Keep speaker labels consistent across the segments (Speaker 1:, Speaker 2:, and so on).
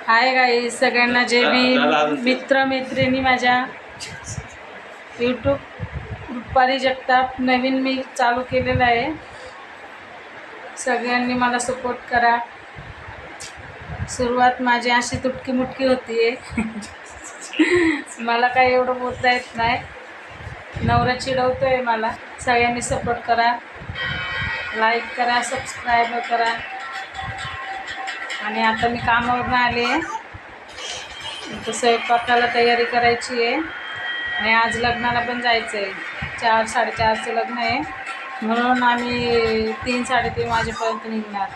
Speaker 1: Hi guys, सगळ्यांना जय भीम. मित्र मैत्रिणी, माझ्या यूट्यूब रुपाली जगताप नवीन मी चालू केलेलं आहे. सगळ्यांनी मला सपोर्ट करा. सुरुवात माझी अशी तुटकी मुटकी होती मला काही एवढं बोलता येत नाही. नवरा चिडवतोय मला. सगळ्यांनी सपोर्ट करा, लाईक करा, सबस्क्राईब करा. आणि आता मी कामावरून आले आहे, तर स्वयंपाकाला तयारी करायची आहे. आणि आज लग्नाला पण जायचं आहे. 4-4:30चं लग्न आहे, म्हणून आम्ही 3-3:30 वाजेपर्यंत निघणार.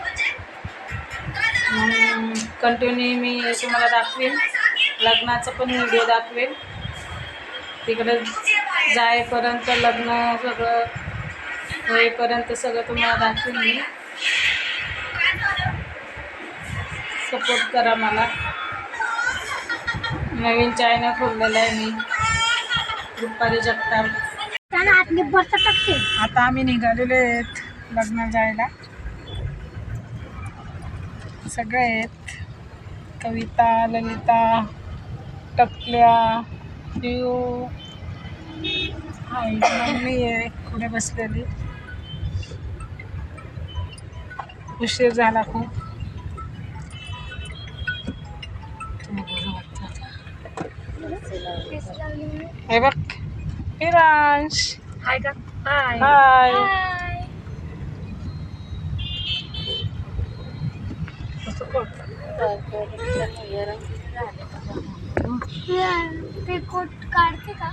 Speaker 1: कंटिन्यू मी तुम्हाला दाखवेन, लग्नाचा पण व्हिडिओ दाखवेन. तिकडं जाईपर्यंत, लग्न सगळं होईपर्यंत सगळं तुम्हाला दाखवेन मी. सपोर्ट करा मला. नवीन चॅनल खोललेलं आहे मी, रुपाली जगताप. आता आम्ही निघालेले आहेत लग्नाला जायला. सगळे आहेत, कविता, ललिता, टपल्या, पिऊ, मम्मी आहे पुढे बसलेली. उशीर झाला खूप. हे बघ विरांश.
Speaker 2: हाय का? हाय
Speaker 1: हाय.
Speaker 2: ते कोट काढते का?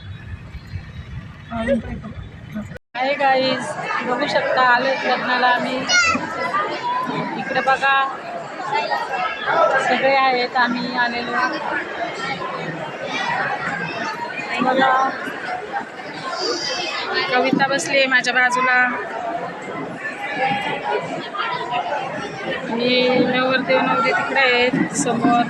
Speaker 1: हाय गाईज, बघू शकता आले लग्नाला आम्ही. इकडे बघा सगळे आहेत, आम्ही आलेलो. बघा कविता बसली माझ्या बाजूला. मी नवरदेव नवरी तिकडे आहेत समोर.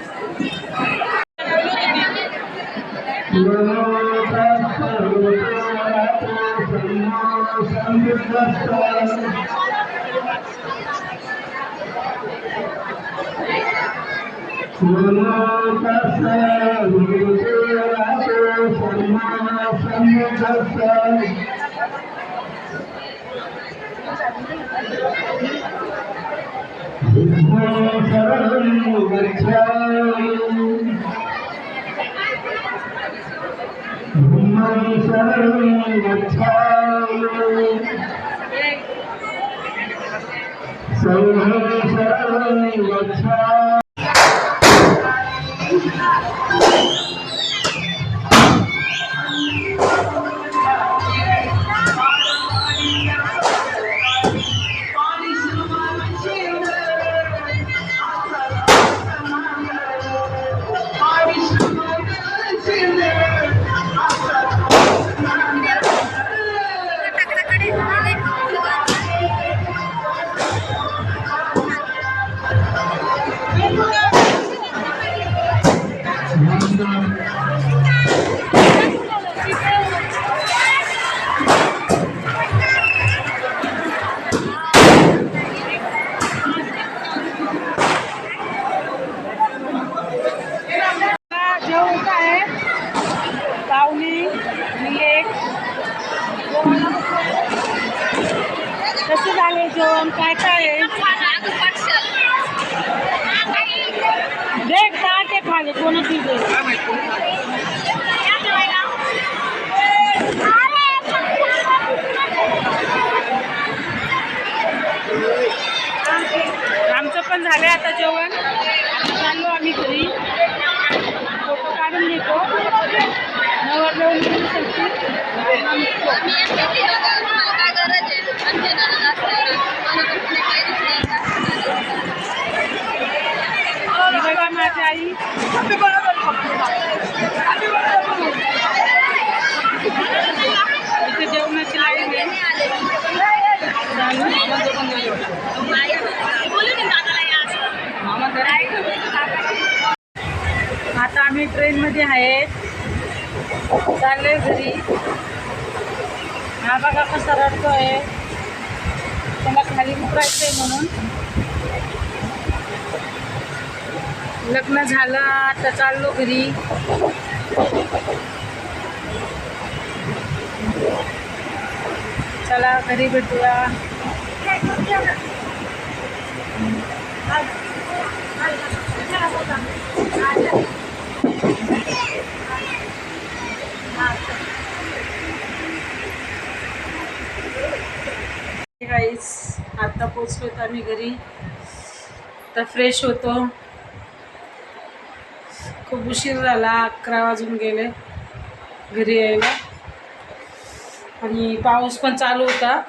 Speaker 1: कसं झालं जेवण? काय काय आहे? देख ते खाली कोणाची आमचं पण झालं आता जेवण. चाललो आम्ही घरी. फोटो काढून घेतो. बघा माझी आई. इथे जेवणाची लाईन आहे. आता आम्ही ट्रेनमध्ये आहे, चालले घरी. हा बघा कसा रडतोय, त्याला खाली उतरायचंय म्हणून. लग्न झालं आता चाललो घरी. चला घरी भेटूया. गाईस आता पोचलोत आम्ही घरी. तर फ्रेश होतो. खूप उशीर झाला, 11 वाजून गेले घरी यायला आणि पाऊस पण चालू होता.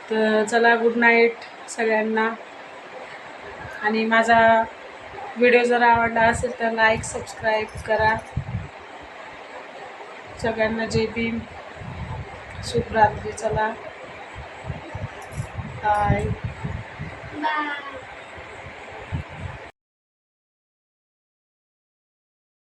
Speaker 1: तर चला गुड नाईट सगळ्यांना. आणि माझा व्हिडिओ जर आवडला असेल तर लाईक सबस्क्राईब करा. सगळ्यांना जय भीम, शुभरात्री. चला बाय.
Speaker 2: बाय.